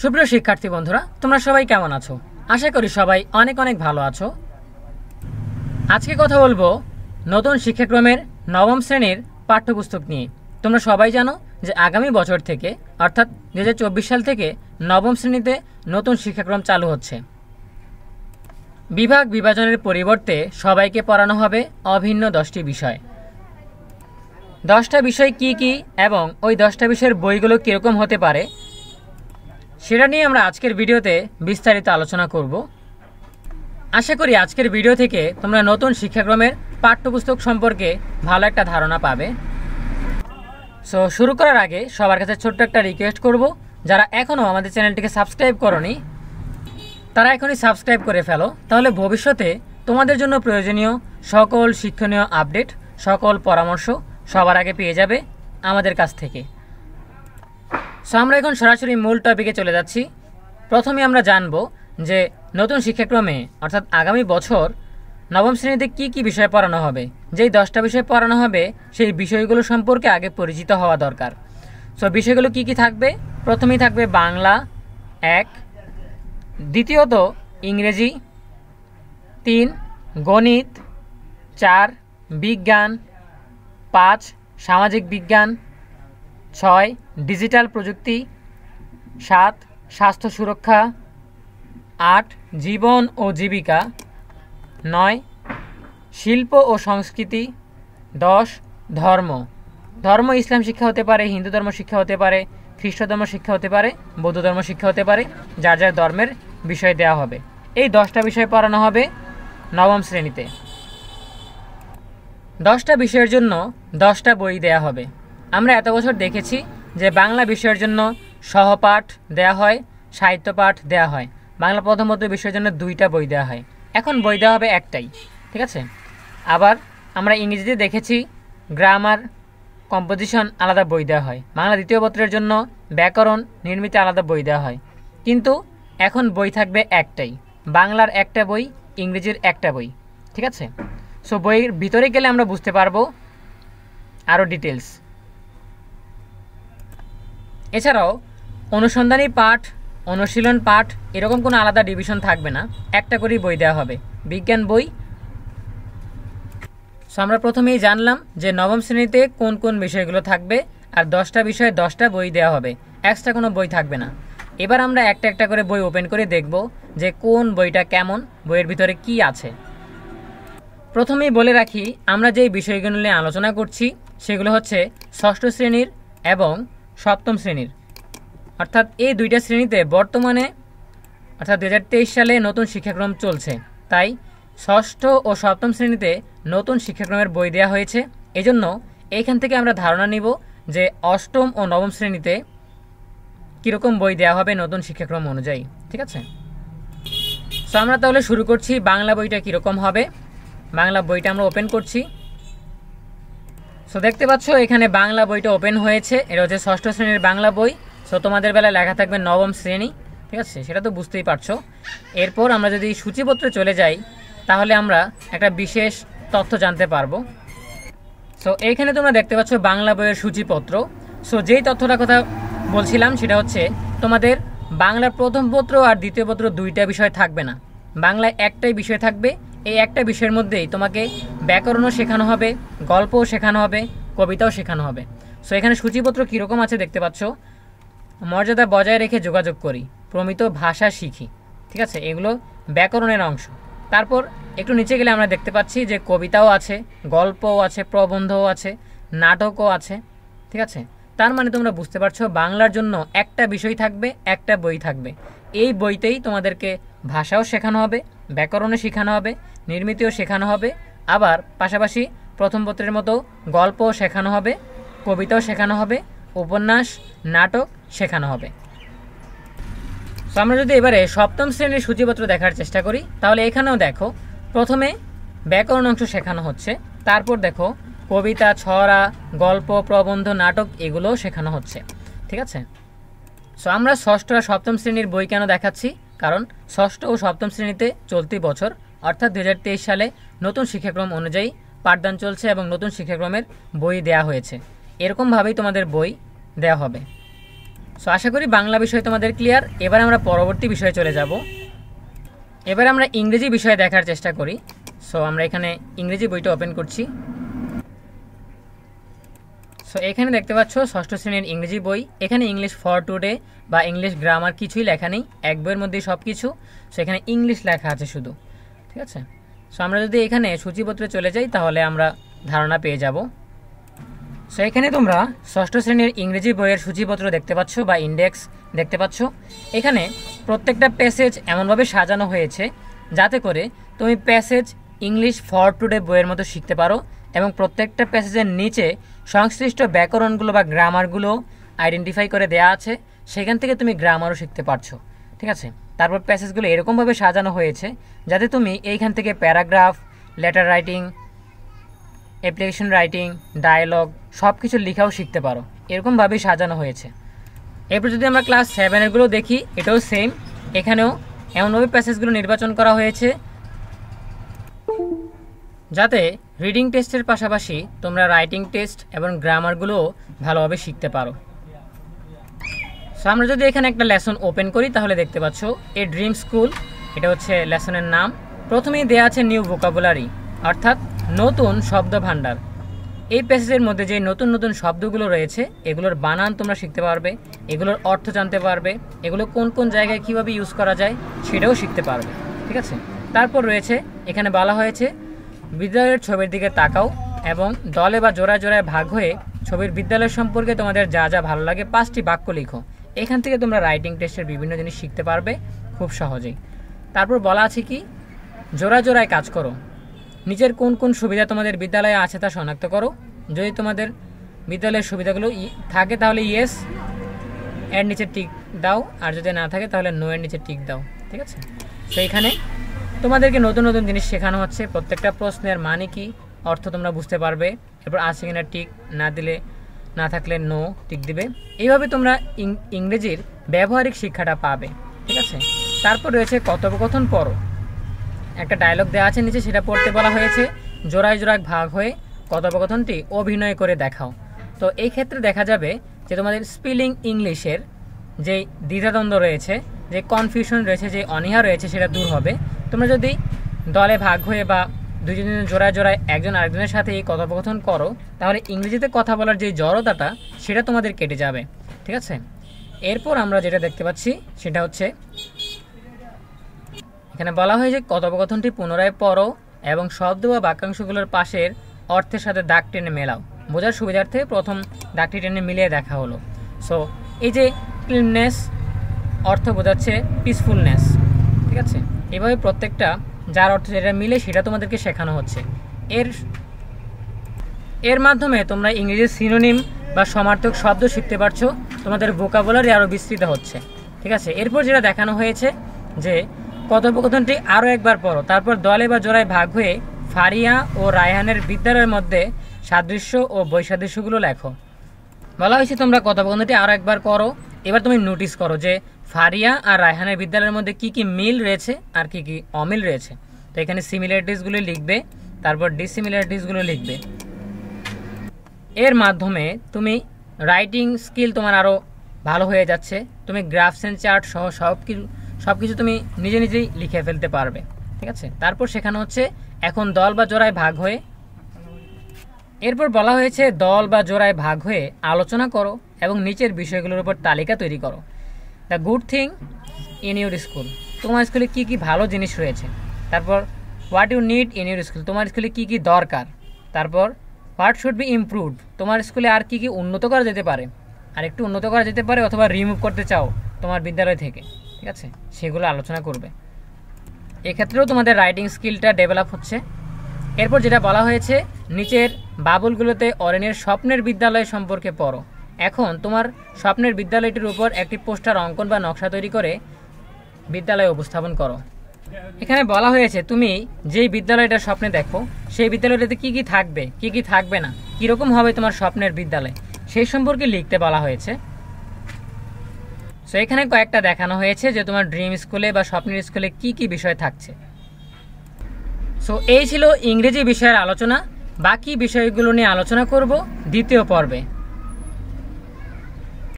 সুপ্রিয় শিক্ষার্থী বন্ধুরা, তোমরা সবাই কেমন আছো? আশা করি সবাই অনেক অনেক ভালো আছো। আজকে কথা বলবো নতুন শিক্ষাক্রমের নবম শ্রেণীর পাঠ্যপুস্তক নিয়ে। তোমরা সবাই জানো যে আগামী বছর থেকে অর্থাৎ 2024 সাল থেকে নবম শ্রেণীতে নতুন শিক্ষাক্রম চালু হচ্ছে। বিভাগ বিভাজনের পরিবর্তে সবাইকে পড়ানো হবে অভিন্ন 10টি বিষয়। 10টা বিষয় কি কি এবং ওই 10টা বিষয়ের বইগুলো কীরকম হতে পারে সেটা নিয়ে আমরা আজকের ভিডিওতে বিস্তারিত আলোচনা করব। আশা করি আজকের ভিডিও থেকে তোমরা নতুন শিক্ষাক্রমের পাঠ্যপুস্তক সম্পর্কে ভালো একটা ধারণা পাবে। সো শুরু করার আগে সবার কাছে ছোট্ট একটা রিকোয়েস্ট করব, যারা এখনও আমাদের চ্যানেলটিকে সাবস্ক্রাইব করোনি তারা এখনই সাবস্ক্রাইব করে ফেলো, তাহলে ভবিষ্যতে তোমাদের জন্য প্রয়োজনীয় সকল শিক্ষণীয় আপডেট, সকল পরামর্শ সবার আগে পেয়ে যাবে আমাদের কাছ থেকে। সো আমরা এখন সরাসরি মূল টপিকে চলে যাচ্ছি। প্রথমে আমরা জানব যে নতুন শিক্ষাক্রমে অর্থাৎ আগামী বছর নবম শ্রেণীতে কি কি বিষয় পড়ানো হবে। যেই 10টা বিষয় পড়ানো হবে সেই বিষয়গুলো সম্পর্কে আগে পরিচিত হওয়া দরকার। সো বিষয়গুলো কি কি থাকবে? প্রথমেই থাকবে বাংলা 1, দ্বিতীয়ত ইংরেজি 3, গণিত 4, বিজ্ঞান 5, সামাজিক বিজ্ঞান 6, ডিজিটাল প্রযুক্তি 7, স্বাস্থ্য সুরক্ষা 8, জীবন ও জীবিকা 9, শিল্প ও সংস্কৃতি 10, ধর্ম ইসলাম শিক্ষা হতে পারে, হিন্দু ধর্ম শিক্ষা হতে পারে, খ্রিস্ট ধর্ম শিক্ষা হতে পারে, বৌদ্ধ ধর্ম শিক্ষা হতে পারে, যার যার ধর্মের বিষয় দেওয়া হবে। এই 10টা বিষয় পড়ানো হবে নবম শ্রেণীতে। 10টা বিষয়ের জন্য 10টা বই দেয়া হবে। আমরা এত বছর দেখেছি যে বাংলা বিষয়ের জন্য সহপাঠ দেয়া হয়, সাহিত্য পাঠ দেয়া হয়। বাংলা প্রথম বিষয়ের জন্য 2টা বই দেওয়া হয়, এখন বই দেওয়া হবে একটাই, ঠিক আছে। আবার আমরা ইংরেজিতে দেখেছি গ্রামার, কম্পোজিশন আলাদা বই দেওয়া হয়। বাংলা দ্বিতীয় পত্রের জন্য ব্যাকরণ, নির্মিত আলাদা বই দেওয়া হয়, কিন্তু এখন বই থাকবে একটাই, বাংলার একটা বই, ইংরেজির একটা বই, ঠিক আছে। সো বইয়ের ভিতরে গেলে আমরা বুঝতে পারবো আরও ডিটেলস। এছাড়াও অনুসন্ধানী পাঠ, অনুশীলন পাঠ এরকম কোনো আলাদা ডিভিশন থাকবে না, একটা করেই বই দেওয়া হবে, বিজ্ঞান বই। সো আমরা প্রথমেই জানলাম যে নবম শ্রেণীতে কোন কোন বিষয়গুলো থাকবে, আর 10টা বিষয়ে 10টা বই দেওয়া হবে, এক্সট্রা কোনো বই থাকবে না। এবার আমরা একটা একটা করে বই ওপেন করে দেখব যে কোন বইটা কেমন, বইয়ের ভিতরে কি আছে। প্রথমেই বলে রাখি, আমরা যেই বিষয়গুলো নিয়ে আলোচনা করছি সেগুলো হচ্ছে ষষ্ঠ শ্রেণীর এবং সপ্তম শ্রেণীর, অর্থাৎ এই 2টা শ্রেণীতে বর্তমানে অর্থাৎ 2023 সালে নতুন শিক্ষাক্রম চলছে, তাই ষষ্ঠ ও সপ্তম শ্রেণীতে নতুন শিক্ষাক্রমের বই দেওয়া হয়েছে। এজন্য এইখান থেকে আমরা ধারণা নিব যে অষ্টম ও নবম শ্রেণীতে কীরকম বই দেওয়া হবে নতুন শিক্ষাক্রম অনুযায়ী, ঠিক আছে। সো আমরা তাহলে শুরু করছি। বাংলা বইটা কীরকম হবে, বাংলা বইটা আমরা ওপেন করছি। সো দেখতে পাচ্ছ এখানে বাংলা বইটা ওপেন হয়েছে, এটা হচ্ছে ষষ্ঠ শ্রেণীর বাংলা বই। সো তোমাদের বেলায় লেখা থাকবে নবম শ্রেণী, ঠিক আছে, সেটা তো বুঝতেই পারছো। এরপর আমরা যদি সূচিপত্রে চলে যাই তাহলে আমরা একটা বিশেষ তথ্য জানতে পারবো। সো এইখানে তোমরা দেখতে পাচ্ছ বাংলা বইয়ের সূচিপত্র। সো যেই তথ্যটার কথা বলছিলাম সেটা হচ্ছে তোমাদের বাংলার প্রথম পত্র আর দ্বিতীয় পত্র 2টা বিষয় থাকবে না, বাংলায় একটাই বিষয় থাকবে। এই একটা বিষয়ের মধ্যেই তোমাকে ব্যাকরণও শেখানো হবে, গল্পও শেখানো হবে, কবিতাও শেখানো হবে। সো এখানে সূচিপত্র কীরকম আছে দেখতে পাচ্ছ, মর্যাদা বজায় রেখে যোগাযোগ করি, প্রমিত ভাষা শিখি, ঠিক আছে, এগুলো ব্যাকরণের অংশ। তারপর একটু নিচে গেলে আমরা দেখতে পাচ্ছি যে কবিতাও আছে, গল্পও আছে, প্রবন্ধও আছে, নাটকও আছে, ঠিক আছে। তার মানে তোমরা বুঝতে পারছো বাংলার জন্য একটা বিষয় থাকবে, একটা বই থাকবে। এই বইতেই তোমাদেরকে ভাষাও শেখানো হবে, ব্যাকরণও শেখানো হবে, নির্মিতিও শেখানো হবে, আবার পাশাপাশি প্রথম পত্রের মতো গল্পও শেখানো হবে, কবিতাও শেখানো হবে, উপন্যাস, নাটক শেখানো হবে। সো আমরা যদি এবারে সপ্তম শ্রেণীর সূচিপত্র দেখার চেষ্টা করি তাহলে এখানেও দেখো প্রথমে ব্যাকরণ অংশ শেখানো হচ্ছে, তারপর দেখো কবিতা, ছড়া, গল্প, প্রবন্ধ, নাটক এগুলোও শেখানো হচ্ছে, ঠিক আছে। সো আমরা ষষ্ঠ আর সপ্তম শ্রেণীর বই কেন দেখাচ্ছি, কারণ ষষ্ঠ ও সপ্তম শ্রেণীতে চলতি বছর অর্থাৎ 2023 সালে নতুন শিক্ষাক্রম অনুযায়ী পাঠদান চলছে এবং নতুন শিক্ষাক্রমের বই দেয়া হয়েছে, এরকমভাবেই তোমাদের বই দেওয়া হবে। সো আশা করি বাংলা বিষয় তোমাদের ক্লিয়ার। এবার আমরা পরবর্তী বিষয়ে চলে যাব। এবার আমরা ইংরেজি বিষয়ে দেখার চেষ্টা করি। সো আমরা এখানে ইংরেজি বইটা ওপেন করছি। সো এখানে দেখতে পাচ্ছ ষষ্ঠ শ্রেণীর ইংরেজি বই। এখানে ইংলিশ ফর টুডে বা ইংলিশ গ্রামার কিছুই লেখা নেই, এক বইয়ের মধ্যেই সব কিছু। সো এখানে ইংলিশ লেখা আছে শুধু, ঠিক আছে। সো আমরা যদি এখানে সূচিপত্রে চলে যাই তাহলে আমরা ধারণা পেয়ে যাব। সো এখানে তোমরা ষষ্ঠ শ্রেণীর ইংরেজি বইয়ের সূচিপত্র দেখতে পাচ্ছ বা ইন্ডেক্স দেখতে পাচ্ছ। এখানে প্রত্যেকটা প্যাসেজ এমনভাবে সাজানো হয়েছে যাতে করে তুমি প্যাসেজ ইংলিশ ফর টুডে বইয়ের মতো শিখতে পারো, এবং প্রত্যেকটা প্যাসেজের নিচে সংশ্লিষ্ট ব্যাকরণগুলো বা গ্রামারগুলো আইডেন্টিফাই করে দেওয়া আছে, সেখান থেকে তুমি গ্রামারও শিখতে পারছো, ঠিক আছে। তারপর প্যাসেজগুলো এরকমভাবে সাজানো হয়েছে যাতে তুমি এইখান থেকে paragraph, letter writing, application writing, dialogue সব কিছু লেখাও শিখতে পারো, এরকমভাবেই সাজানো হয়েছে। এরপর যদি আমরা ক্লাস 7-এরগুলো দেখি, এটাও সেম। এখানেও এমনভাবে প্যাসেজগুলো নির্বাচন করা হয়েছে যাতে রিডিং টেস্টের পাশাপাশি তোমরা রাইটিং টেস্ট এবং গ্রামারগুলোও ভালোভাবে শিখতে পারো। সো আমরা যদি এখানে একটা লেসন ওপেন করি তাহলে দেখতে পাচ্ছ এ ড্রিম স্কুল, এটা হচ্ছে লেসনের নাম। প্রথমেই দেওয়া আছে নিউ ভোকাবুলারি, অর্থাৎ নতুন শব্দ ভাণ্ডার। এই প্যাসেজের মধ্যে যে নতুন নতুন শব্দগুলো রয়েছে এগুলোর বানান তোমরা শিখতে পারবে, এগুলোর অর্থ জানতে পারবে, এগুলো কোন কোন জায়গায় কীভাবে ইউজ করা যায় সেটাও শিখতে পারবে, ঠিক আছে। তারপর রয়েছে এখানে বলা হয়েছে বিদ্যালয়ের ছবির দিকে তাকাও এবং দলে বা জোড়ায় জোড়ায় ভাগ হয়ে ছবির বিদ্যালয় সম্পর্কে তোমাদের যা যা ভালো লাগে 5টি বাক্য লিখো। এখান থেকে তোমরা রাইটিং টেস্টের বিভিন্ন জিনিস শিখতে পারবে খুব সহজেই। তারপর বলা আছে কি জোড়ায় জোড়ায় কাজ করো, নিচের কোন কোন সুবিধা তোমাদের বিদ্যালয়ে আছে তা শনাক্ত করো। যদি তোমাদের বিদ্যালয়ের সুবিধাগুলো থাকে তাহলে ইয়েস এর নিচে টিক দাও, আর যদি না থাকে তাহলে নো এর নিচে টিক দাও, ঠিক আছে। সেইখানে তোমাদেরকে নতুন নতুন জিনিস শেখানো হচ্ছে, প্রত্যেকটা প্রশ্নের মানে কি, অর্থ তোমরা বুঝতে পারবে। এরপর আছে কিনা টিক, না দিলে না থাকলে নো টিক দিবে। এইভাবে তোমরা ইংরেজির ব্যবহারিক শিক্ষাটা পাবে, ঠিক আছে। তারপর রয়েছে কথোপকথন পড়ো, একটা ডায়লগ দেওয়া আছে নিচে, সেটা পড়তে বলা হয়েছে জোড়ায় জোড়ায় ভাগ হয়ে কথোপকথনটি অভিনয় করে দেখাও। তো এই ক্ষেত্রে দেখা যাবে যে তোমাদের স্পেলিং ইংলিশের যে দ্বিধাদ্বন্দ্ব রয়েছে, যে কনফিউশন রয়েছে, যে অনীহা রয়েছে সেটা দূর হবে। তোমরা যদি দলে ভাগ হয়ে বা দুজনের জোড়ায় জোড়ায় একজন আরেকজনের সাথে এই কথোপকথন করো তাহলে ইংরেজিতে কথা বলার যে জড়তাটা সেটা তোমাদের কেটে যাবে, ঠিক আছে। এরপর আমরা যেটা দেখতে পাচ্ছি সেটা হচ্ছে এখানে বলা হয়েছে কথোপকথনটি পুনরায় পড়ো এবং শব্দ বা বাক্যাংশগুলোর পাশের অর্থের সাথে দাগ টেনে মেলাও। বোঝার সুবিধার্থে প্রথম দাগটি টেনে মিলিয়ে দেখা হলো। সো এই যে ক্লিননেস অর্থ বোঝাচ্ছে পিসফুলনেস, ঠিক আছে। এভাবে প্রত্যেকটা যার অর্থ যেটা মিলে সেটা তোমাদেরকে শেখানো হচ্ছে। এর মাধ্যমে তোমরা ইংরেজির সিনোনিম বা সমার্থক শব্দ শিখতে পারছো, তোমাদের ভোকাবুলারি আরও বিস্তৃত হচ্ছে, ঠিক আছে। এরপর যেটা দেখানো হয়েছে যে কথোপকথনটি আরও একবার পড়ো, তারপর দলে বা জোড়ায় ভাগ হয়ে ফারিয়া ও রায়হানের বিদ্যালয়ের মধ্যে সাদৃশ্য ও বৈসাদৃশ্যগুলো লেখো। বলা হয়েছে তোমরা কথোপকথনটি আরও একবার করো। এবার তুমি নোটিস করো যে ফারিয়া আর রায়হানের বিদ্যালয়ের মধ্যে কি কি মিল রয়েছে আর কি কি অমিল রয়েছে। তো এখানে সিমিলারিটিসগুলো লিখবে, তারপর ডিসিমিলারিটিসগুলো লিখবে। এর মাধ্যমে তুমি রাইটিং স্কিল তোমার আরও ভালো হয়ে যাচ্ছে, তুমি গ্রাফস অ্যান্ড চার্ট সহ সব কিছু তুমি নিজে নিজেই লিখে ফেলতে পারবে, ঠিক আছে। তারপর শেখানো হচ্ছে এখন দল বা জোড়ায় ভাগ হয়ে, এরপর বলা হয়েছে দল বা জোড়ায় ভাগ হয়ে আলোচনা করো এবং নিচের বিষয়গুলোর উপর তালিকা তৈরি করো। The good thing in your school, তোমার স্কুলে কী কী ভালো জিনিস রয়েছে। তারপর what you need in your school, তোমার স্কুলে কী কী দরকার। তারপর হোয়াট শুড বি ইমপ্রুভড, তোমার স্কুলে আর কী কী উন্নত করা যেতে পারে, আর একটু উন্নত করা যেতে পারে অথবা রিমুভ করতে চাও তোমার বিদ্যালয় থেকে, ঠিক আছে, সেগুলো আলোচনা করবে। এক্ষেত্রেও তোমাদের রাইটিং স্কিলটা ডেভেলপ হচ্ছে। এরপর যেটা বলা হয়েছে নিচের বাবুলগুলোতে অরণ্যের স্বপ্নের বিদ্যালয় সম্পর্কে পড়ো। এখন তোমার স্বপ্নের বিদ্যালয়টির উপর একটি পোস্টার অঙ্কন বা নকশা তৈরি করে বিদ্যালয়ে উপস্থাপন করো। এখানে বলা হয়েছে তুমি যেই বিদ্যালয়টা স্বপ্নে দেখো সেই বিদ্যালয়টাতে কি কি থাকবে, কি কি থাকবে না, কীরকম হবে তোমার স্বপ্নের বিদ্যালয় সেই সম্পর্কে লিখতে বলা হয়েছে। সো এখানে কয়েকটা দেখানো হয়েছে যে তোমার ড্রিম স্কুলে বা স্বপ্নের স্কুলে কি কি বিষয় থাকছে। সো এই ছিল ইংরেজি বিষয়ের আলোচনা। বাকি বিষয়গুলো নিয়ে আলোচনা করব দ্বিতীয় পর্বে।